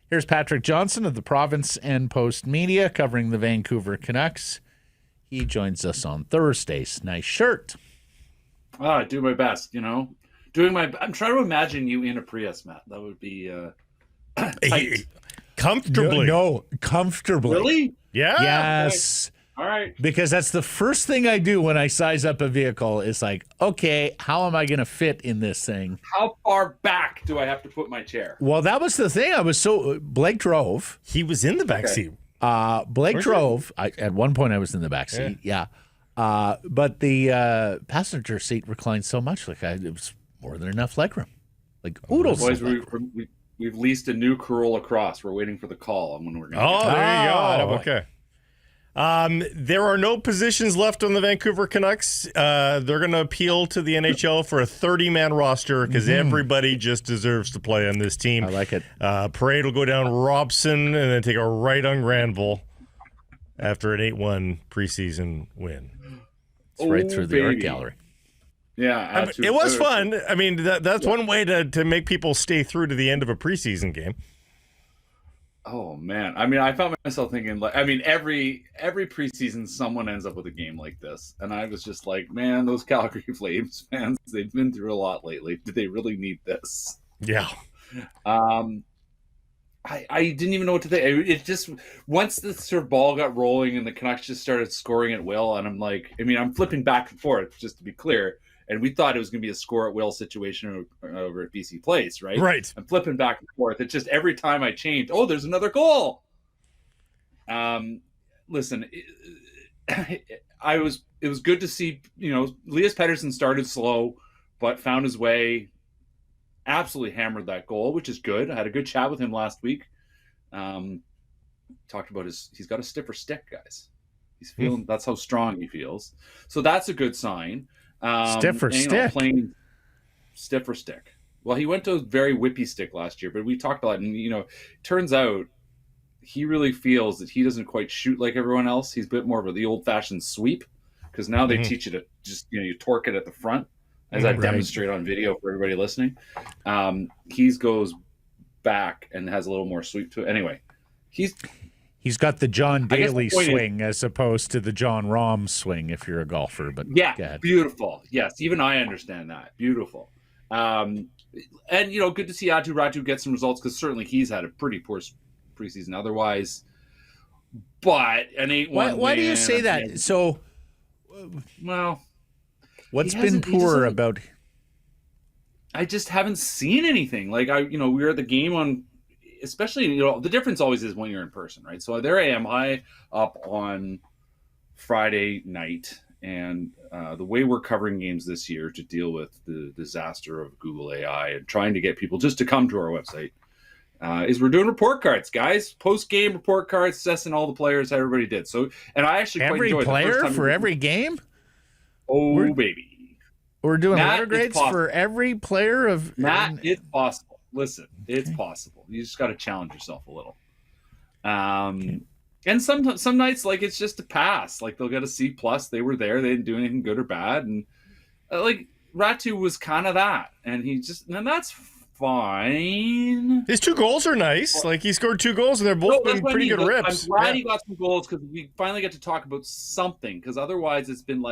Here's Patrick Johnston of the Province and Postmedia covering the Vancouver Canucks. He joins us on Thursdays. Nice shirt. I do my best, I'm trying to imagine you in a Prius, Matt. That would be tight. Comfortably. No, comfortably. Really? Yeah. Yes. All right. Because that's the first thing I do when I size up a vehicle is like, okay, how am I going to fit in this thing? How far back do I have to put my chair? Well, that was the thing. Blake drove. He was in the back seat. Blake drove. At one point, I was in the back seat. Yeah. But the passenger seat reclined so much, it was more than enough legroom. Like oodles. Boys, we've leased a new Corolla Cross. We're waiting for the call on when we're going to there you go. Okay. There are no positions left on the Vancouver Canucks. They're going to appeal to the NHL for a 30-man roster because everybody just deserves to play on this team. I like it. Parade will go down Robson and then take a right on Granville after an 8-1 preseason win. It's right through the art gallery. Yeah, it was fun. I mean, that's one way to make people stay through to the end of a preseason game. Oh man, I found myself thinking every preseason someone ends up with a game like this, and I was just like, man, those Calgary Flames fans, they've been through a lot lately. Do they really need this? Yeah. I didn't even know what to think. It just once the sort of ball got rolling and the Canucks just started scoring at will, and I'm like, I'm flipping back and forth just to be clear. And we thought it was going to be a score at will situation over at BC Place, right? Right. I'm flipping back and forth. It's just every time I change, there's another goal. Listen, it was good to see, Elias Pettersson started slow, but found his way, absolutely hammered that goal, which is good. I had a good chat with him last week. Talked about he's got a stiffer stick, guys. He's feeling, that's how strong he feels. So that's a good sign. Stiffer stick. Playing stiffer stick. Well, he went to a very whippy stick last year, but we talked about it, and turns out he really feels that he doesn't quite shoot like everyone else. He's a bit more of the old-fashioned sweep, because now they teach you to just you torque it at the front, as I demonstrate on video for everybody listening. He goes back and has a little more sweep to it. Anyway, He's got the John Daly swing as opposed to the John Rahm swing if you're a golfer. But yeah, beautiful. Yes, even I understand that. Beautiful. And, good to see Ratu get some results because certainly he's had a pretty poor preseason otherwise. But an 8-1 Why do you say that? So, well, what's been poor about? I just haven't seen anything. Like we were at the game on. Especially, the difference always is when you're in person, right? So there I am, up on Friday night, and the way we're covering games this year to deal with the disaster of Google AI and trying to get people just to come to our website is we're doing report cards, guys. Post-game report cards, assessing all the players, how everybody did. So, and I actually quite enjoyed every player for every game. Baby, we're doing letter grades for every player of Matt. It's possible. Listen, it's possible. You just got to challenge yourself a little. And some nights, it's just a pass. They'll get a C+. They were there. They didn't do anything good or bad. And Ratu was kind of that. And that's fine. His 2 goals are nice. He scored 2 goals, and they're both been pretty good rips. I'm glad he got some goals because we finally get to talk about something. Because otherwise, it's been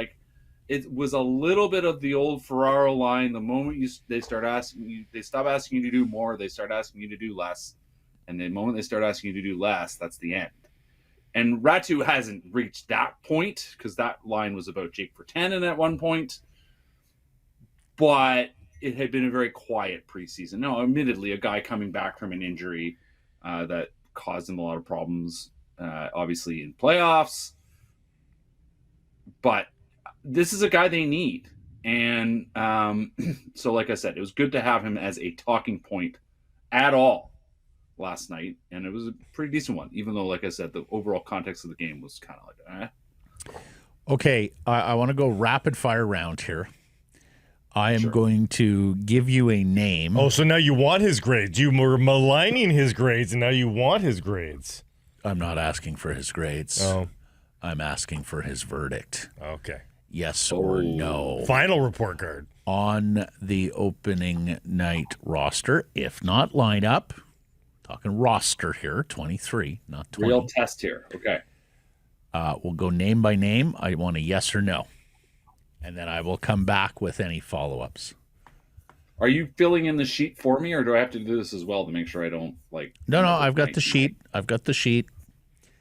it was a little bit of the old Ferraro line. The moment they stop asking you to do more, they start asking you to do less. And the moment they start asking you to do less, that's the end. And Ratu hasn't reached that point because that line was about Jake Virtanen at one point. But it had been a very quiet preseason. Now, admittedly, a guy coming back from an injury that caused him a lot of problems, obviously in playoffs. But this is a guy they need. And so, like I said, it was good to have him as a talking point at all last night. And it was a pretty decent one, even though, like I said, the overall context of the game was kind of like, Okay, I want to go rapid fire round here. I am going to give you a name. Oh, so now you want his grades. You were maligning his grades, and now you want his grades. I'm not asking for his grades. Oh. I'm asking for his verdict. Okay. Yes or no. Final report card. On the opening night roster, if not lineup, talking roster here, 23, not 20. Real test here. Okay. We'll go name by name. I want a yes or no. And then I will come back with any follow-ups. Are you filling in the sheet for me, or do I have to do this as well to make sure I don't like? No, I've got the sheet. I've got the sheet.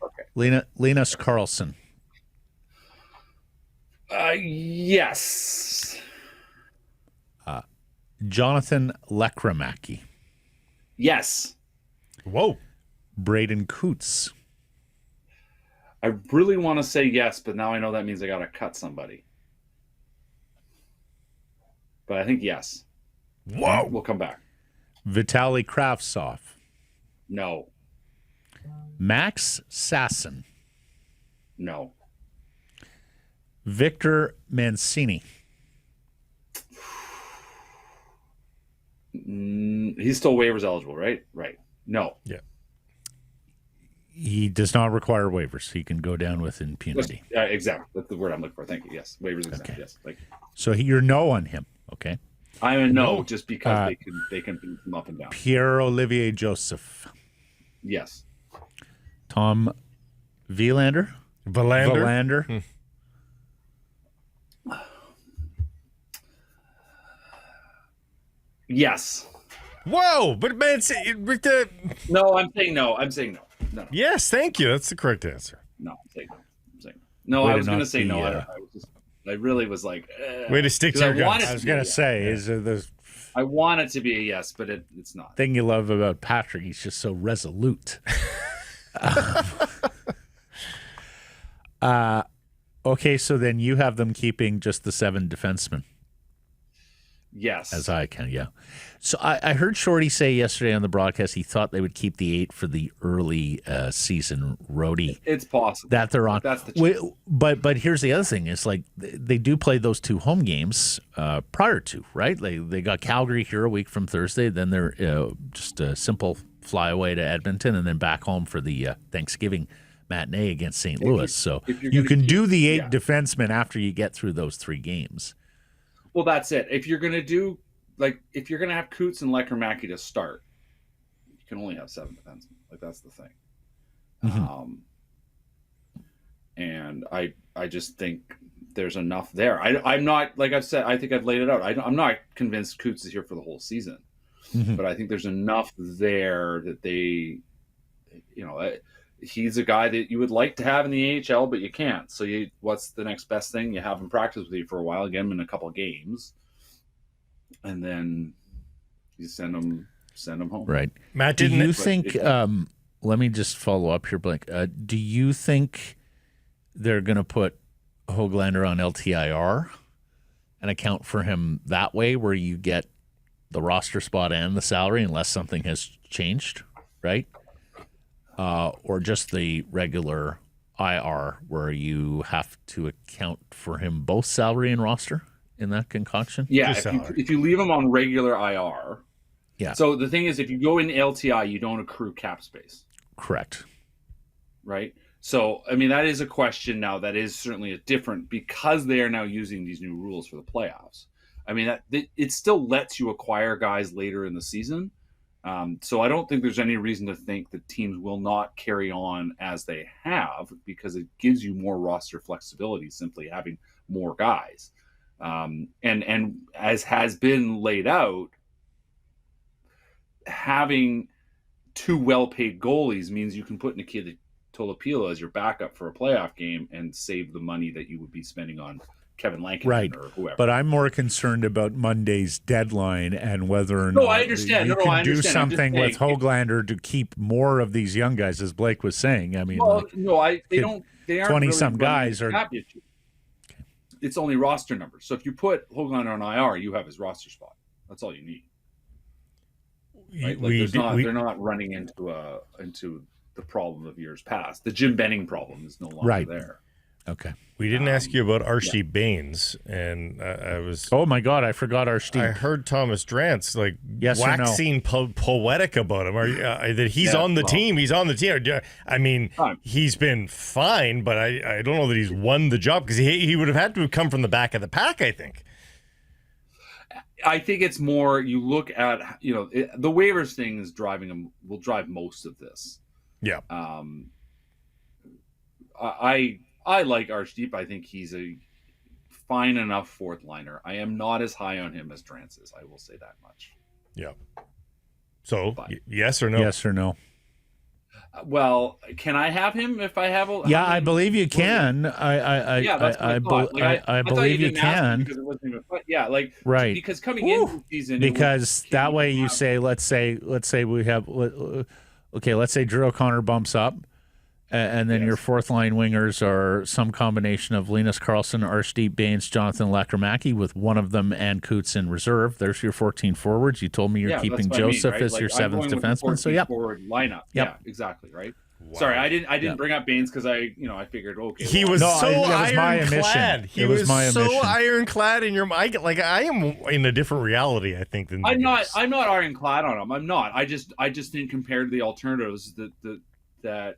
Okay. Linus Karlsson. Yes. Jonathan Lekkerimäki. Yes. Whoa. Braden Cootes. I really want to say yes, but now I know that means I got to cut somebody. But I think yes. Whoa. We'll come back. Vitaly Kravtsov. No. Max Sasson. No. Victor Mancini. He's still waivers eligible, right? Right. No. Yeah. He does not require waivers. He can go down with impunity. Exactly. That's the word I'm looking for. Thank you. Yes. Waivers exempt. Okay. Yes. Like, So you're no on him, okay? I'm a no just because they can beat him up and down. Pierre-Olivier Joseph. Yes. Tom Willander. Willander. Yes. Whoa, but man, No, I'm saying no. I'm saying no. No. yes, thank you. That's the correct answer. No, I'm saying no. I'm saying no. Way I to was going to not say be, no. I really was like, Way to stick to 'cause your guns. I was going to say, is the I want it to be a yes, but it's not. thing you love about Patrick, he's just so resolute. Okay, so then you have them keeping just the 7 defensemen. Yes. As I can, yeah. So I heard Shorty say yesterday on the broadcast he thought they would keep the 8 for the early season roadie. It's possible. That they're on. That's the but here's the other thing: is like they do play those 2 home games prior to, right? They got Calgary here a week from Thursday, then they're just a simple fly away to Edmonton, and then back home for the Thanksgiving matinee against St. Louis. So you can do the 8 defensemen after you get through those 3 games. Well, that's it. If you're gonna if you're gonna have Cootes and Lekkerimäki to start, you can only have 7 defensemen. Like that's the thing. Mm-hmm. And I just think there's enough there. I'm not, like I've said, I think I've laid it out. I'm not convinced Cootes is here for the whole season, but I think there's enough there that they, he's a guy that you would like to have in the AHL, but you can't. So what's the next best thing? You have him practice with you for a while, get him in a couple of games, and then you send him home. Right. Matt, do you think? Let me just follow up here, Blake. Do you think they're going to put Höglander on LTIR and account for him that way, where you get the roster spot and the salary unless something has changed, right? Or just the regular IR where you have to account for him both salary and roster in that concoction? Yeah, if you leave him on regular IR. Yeah. So the thing is, if you go in LTI, you don't accrue cap space. Correct. Right? So, I mean, that is a question now that is certainly a different, because they are now using these new rules for the playoffs. I mean, it still lets you acquire guys later in the season. So I don't think there's any reason to think that teams will not carry on as they have, because it gives you more roster flexibility simply having more guys. And as has been laid out, having 2 well-paid goalies means you can put Nikita Tolopilo as your backup for a playoff game and save the money that you would be spending on Kevin Lankinen or whoever. But I'm more concerned about Monday's deadline and whether or not I understand. you can do something with Höglander to keep more of these young guys, as Blake was saying. I mean, they aren't 20-some really guys are. Okay. It's only roster numbers. So if you put Höglander on IR, you have his roster spot. That's all you need. Right? They're not running into the problem of years past. The Jim Benning problem is no longer there. Okay. We didn't ask you about Archie Baines, and I was. Oh my God, I forgot Archie. I heard Thomas Drance yes waxing poetic about him. That he's on the team. He's on the team. I mean, he's been fine, but I don't know that he's won the job, because he would have had to have come from the back of the pack, I think. I think it's more you look at the waivers thing is will drive most of this. Yeah. I like Archdeep. I think he's a fine enough fourth liner. I am not as high on him as Trance is. I will say that much. Yeah. So yes or no? Yes or no? Well, can I have him if I have a? Yeah, I believe you can. I believe you can. Because it wasn't even, yeah, like right. Because coming into the season, because that way you say, let's say we have, okay, let's say Drew O'Connor bumps up, and then your fourth line wingers are some combination of Linus Karlsson, Archdeep, Baines, Jonathan Lekkerimäki, with one of them and Cootes in reserve. There's your 14 forwards. You told me you're keeping Joseph as your seventh defenseman. So forward lineup. Yep. Yeah, exactly. Right. Wow. Sorry, I didn't bring up Baines because I figured he was ironclad. He was so ironclad in your mind. Like I am in a different reality, I think. Than I'm not ironclad on him. I'm not. I just think compared to the alternatives that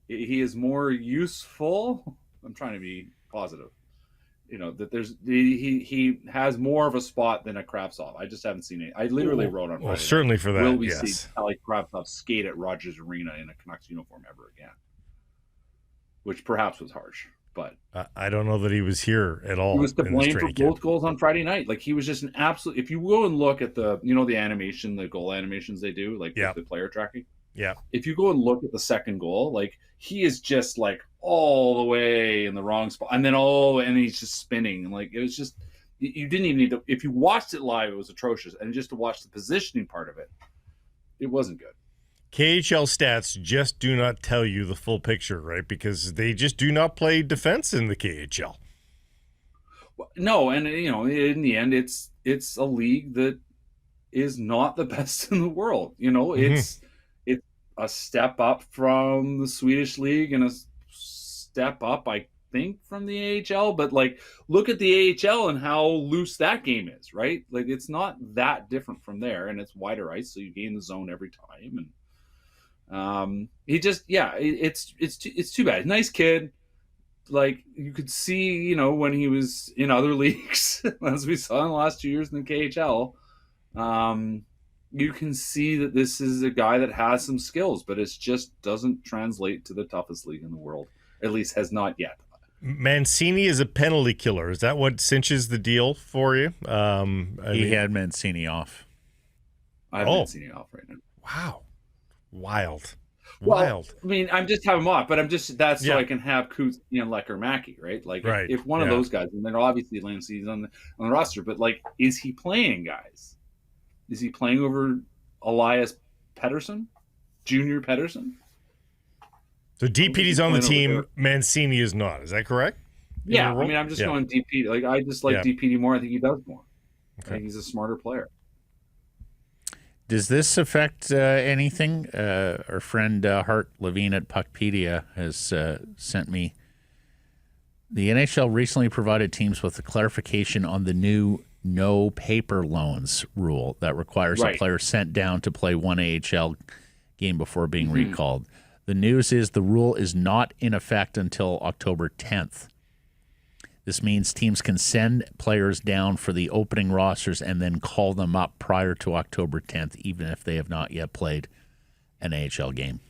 he is more useful. I'm trying to be positive. That he has more of a spot than a Kravtsov. I just haven't seen it. I literally wrote on Friday. Well, certainly for that. Will we see Vitaly Kravtsov skate at Rogers Arena in a Canucks uniform ever again? Which perhaps was harsh, but I don't know that he was here at all. He was to blame for both goals on Friday night. Like he was just an absolute. If you go and look at the the animation, the goal animations they do, like the player tracking. Yeah. If you go and look at the second goal, like he is just like all the way in the wrong spot, and then and he's just spinning, and like it was just you didn't even need to. If you watched it live, it was atrocious, and just to watch the positioning part of it, it wasn't good. KHL stats just do not tell you the full picture, right? Because they just do not play defense in the KHL. Well, no, and in the end, it's a league that is not the best in the world. It's a step up from the Swedish league and a step up, I think, from the AHL. But like, look at the AHL and how loose that game is, right? Like, it's not that different from there, and it's wider ice, so you gain the zone every time. And he just, it's too bad. Nice kid. Like, you could see, when he was in other leagues, as we saw in the last 2 years in the KHL, you can see that this is a guy that has some skills, but it just doesn't translate to the toughest league in the world. At least has not yet. Mancini is a penalty killer. Is that what cinches the deal for you? He had Mancini off. I have Mancini off right now. Wow. Wild. Well, I mean, I'm just having him off, but that's so I can have Cootes and Lekkerimäki, right? Like, if one of those guys, and then obviously Lancey's on the roster, but like, is he playing guys? Is he playing over Elias Pettersson, Junior Pettersson? So D-Petey's on the team. Mancini is not. Is that correct? Yeah, I mean, I'm just going D-Petey. Like, I just like D-Petey more. I think he does more. Okay. I think he's a smarter player. Does this affect anything? Our friend Hart Levine at Puckpedia has sent me. The NHL recently provided teams with a clarification on the new no paper loans rule that requires a player sent down to play one AHL game before being recalled. The news is the rule is not in effect until October 10th. This means teams can send players down for the opening rosters and then call them up prior to October 10th, even if they have not yet played an AHL game.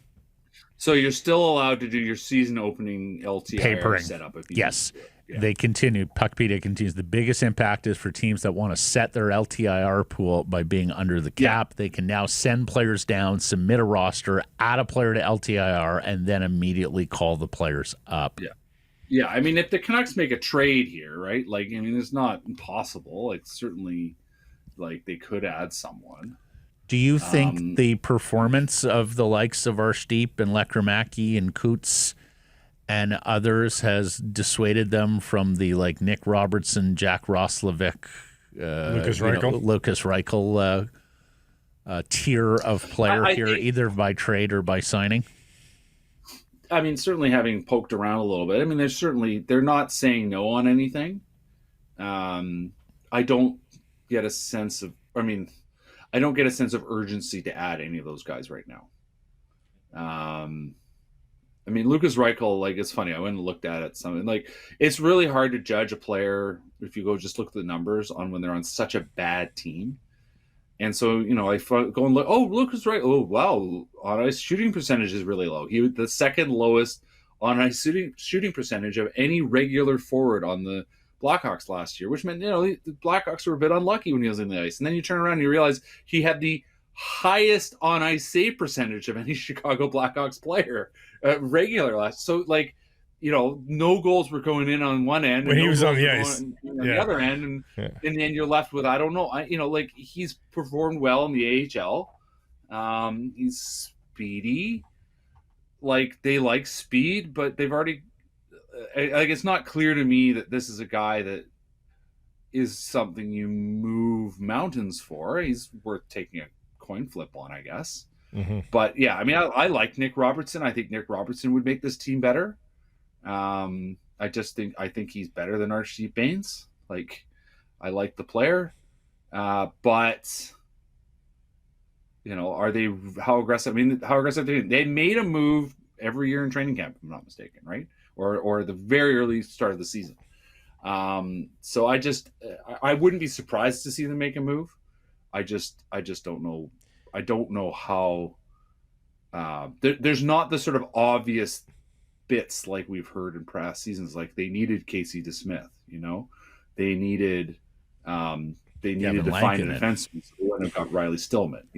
So you're still allowed to do your season opening LTIR setup. Yes. They continue. Puckpedia continues. The biggest impact is for teams that want to set their LTIR pool by being under the cap. They can now send players down, submit a roster, add a player to LTIR, and then immediately call the players up. Yeah, I mean, if the Canucks make a trade here, right? Like, I mean, it's not impossible. Like, certainly, like, they could add someone. Do you think the performance of the likes of Archdeep and Lekkerimäki and Cootes and others has dissuaded them from the like Nick Robertson, Jack Roslovic, Lucas Reichel tier of player here, either by trade or by signing? I mean, certainly having poked around a little bit. I mean, they're not saying no on anything. I don't get a sense of urgency to add any of those guys right now. I mean, Lucas Reichel, like, it's funny. I went and looked at it. Something like, it's really hard to judge a player if you go just look at the numbers on when they're on such a bad team. And so, I go and look. Oh, Lucas Reichel. Oh, wow, on ice shooting percentage is really low. He was the second lowest on ice shooting percentage of any regular forward on the Blackhawks last year, which meant the Blackhawks were a bit unlucky when he was in the ice. And then you turn around and you realize he had the highest on ice save percentage of any Chicago Blackhawks player regular last. So no goals were going in on one end when and he was on the ice on the other end, and then you're left with I don't know. He's performed well in the AHL. He's speedy. Like, they like speed, but they've already it's not clear to me that this is a guy that is something you move mountains for. He's worth taking a coin flip on, I guess. Mm-hmm. But yeah, I mean, I like Nick Robertson. I think Nick Robertson would make this team better. I think he's better than Archie Bains. Like, I like the player, but are they how aggressive? I mean, how aggressive they made a move every year in training camp, if I'm not mistaken, right? Or the very early start of the season. So I wouldn't be surprised to see them make a move. I just don't know. I don't know how. There's not the sort of obvious bits like we've heard in past seasons. Like, they needed Casey DeSmith, they needed to find a defenseman. So they went and got Riley Stillman,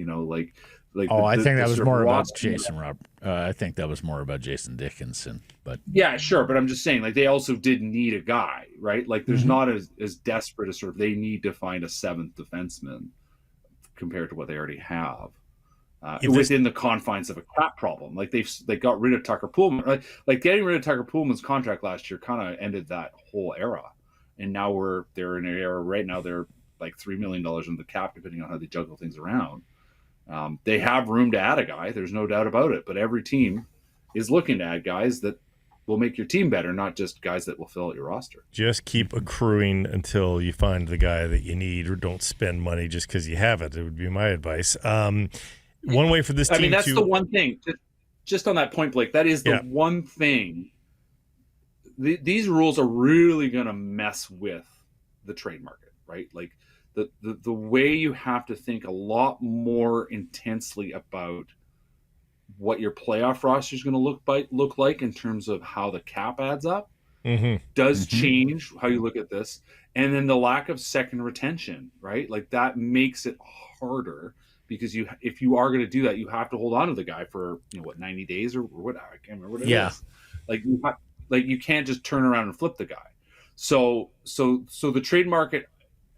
I think that was more about Jason I think that was more about Jason Dickinson, but yeah, sure. But I'm just saying, like, they also did need a guy, right? Like, there's not as desperate as sort of they need to find a seventh defenseman compared to what they already have. Within the confines of a cap problem. Like, they got rid of Tucker Pullman. Like getting rid of Tucker Pullman's contract last year kind of ended that whole era. And now they're in an era right now. They're like $3 million in the cap, depending on how they juggle things around. They have room to add a guy. There's no doubt about it. But every team is looking to add guys that will make your team better, not just guys that will fill out your roster. Just keep accruing until you find the guy that you need, or don't spend money just because you have it. It would be my advice. One way for this team I mean, that's the one thing. Just on that point, Blake, that is the one thing. These rules are really going to mess with the trade market, right? Like, the way you have to think a lot more intensely about what your playoff roster is going to look like in terms of how the cap adds up does change how you look at this. And then the lack of second retention, right? Like, that makes it harder. Because if you are going to do that, you have to hold on to the guy for 90 days or what? I can't remember what it is. Like, you can't just turn around and flip the guy. So the trade market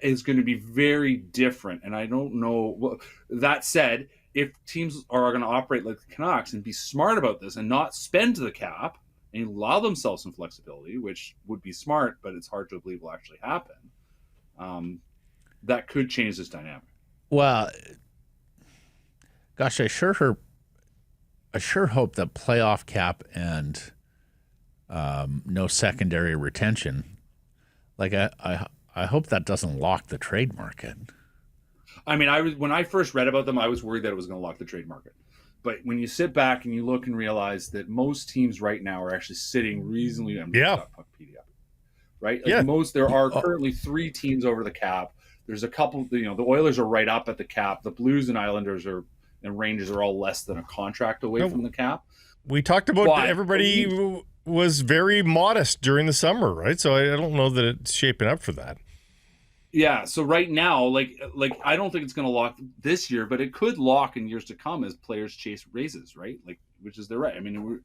is going to be very different. And I don't know. Well, that said, if teams are going to operate like the Canucks and be smart about this and not spend to the cap and allow themselves some flexibility, which would be smart, but it's hard to believe will actually happen. That could change this dynamic. Well. Gosh, I sure hope that playoff cap and no secondary retention. Like, I hope that doesn't lock the trade market. I mean, when I first read about them, I was worried that it was going to lock the trade market. But when you sit back and you look and realize that most teams right now are actually sitting reasonably, right? Like, there are currently 3 teams over the cap. There's a couple, the Oilers are right up at the cap. The Blues and Islanders and Rangers are all less than a contract away from the cap. We talked about everybody was very modest during the summer, right? So I don't know that it's shaping up for that. Yeah. So right now, like I don't think it's going to lock this year, but it could lock in years to come as players chase raises, right? Like, which is their right. I mean,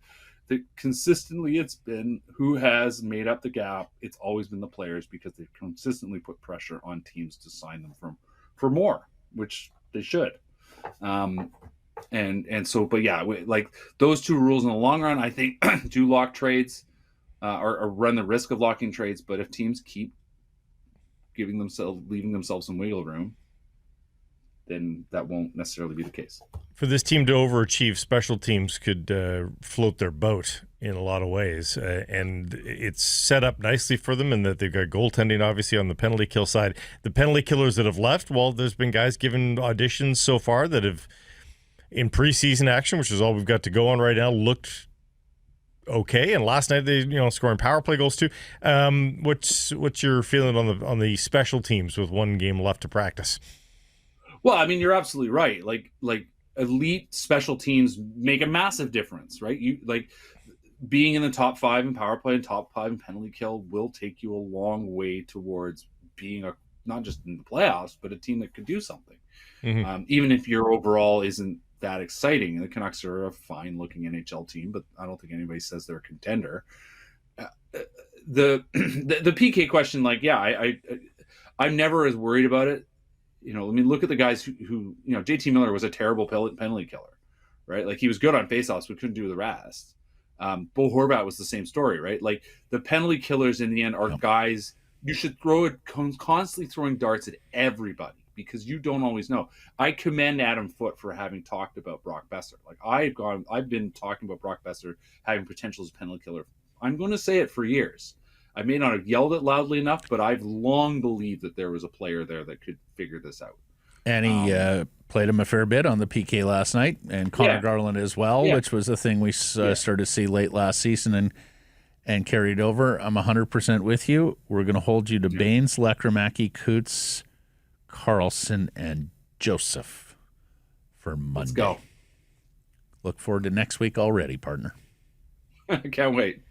consistently it's been who has made up the gap. It's always been the players, because they've consistently put pressure on teams to sign them for more, which they should. But yeah, like, those 2 rules in the long run, I think do lock trades, or run the risk of locking trades. But if teams keep leaving themselves some wiggle room, then that won't necessarily be the case. For this team to overachieve, special teams could float their boat in a lot of ways. And it's set up nicely for them in that they've got goaltending, obviously, on the penalty kill side. The penalty killers that have left, well, there's been guys given auditions so far that have, in preseason action, which is all we've got to go on right now, looked okay, and last night they scoring power play goals too. What's your feeling on the special teams with one game left to practice? Well, I mean, you're absolutely right. Like elite special teams make a massive difference, right? You like being in the top 5 in power play and top 5 in penalty kill will take you a long way towards being not just in the playoffs, but a team that could do something. Mm-hmm. Even if your overall isn't that exciting. The Canucks are a fine-looking NHL team, but I don't think anybody says they're a contender. The PK question, like, yeah, I'm never as worried about it. I mean, look at the guys who JT Miller was a terrible penalty killer, right? Like, he was good on faceoffs, but couldn't do the rest. Bo Horvat was the same story, right? Like, the penalty killers in the end are guys you should throw it constantly throwing darts at everybody, because you don't always know. I commend Adam Foote for having talked about Brock Besser. Like, I've been talking about Brock Besser having potential as a penalty killer. I'm going to say it for years. I may not have yelled it loudly enough, but I've long believed that there was a player there that could figure this out. And he played him a fair bit on the PK last night, and Connor Garland as well, which was a thing we started to see late last season and carried over. I'm 100% with you. We're going to hold you to Baines, Lekkerimäki, Cootes, Carlson, and Joseph for Monday. Let's go. Look forward to next week already, partner. I can't wait.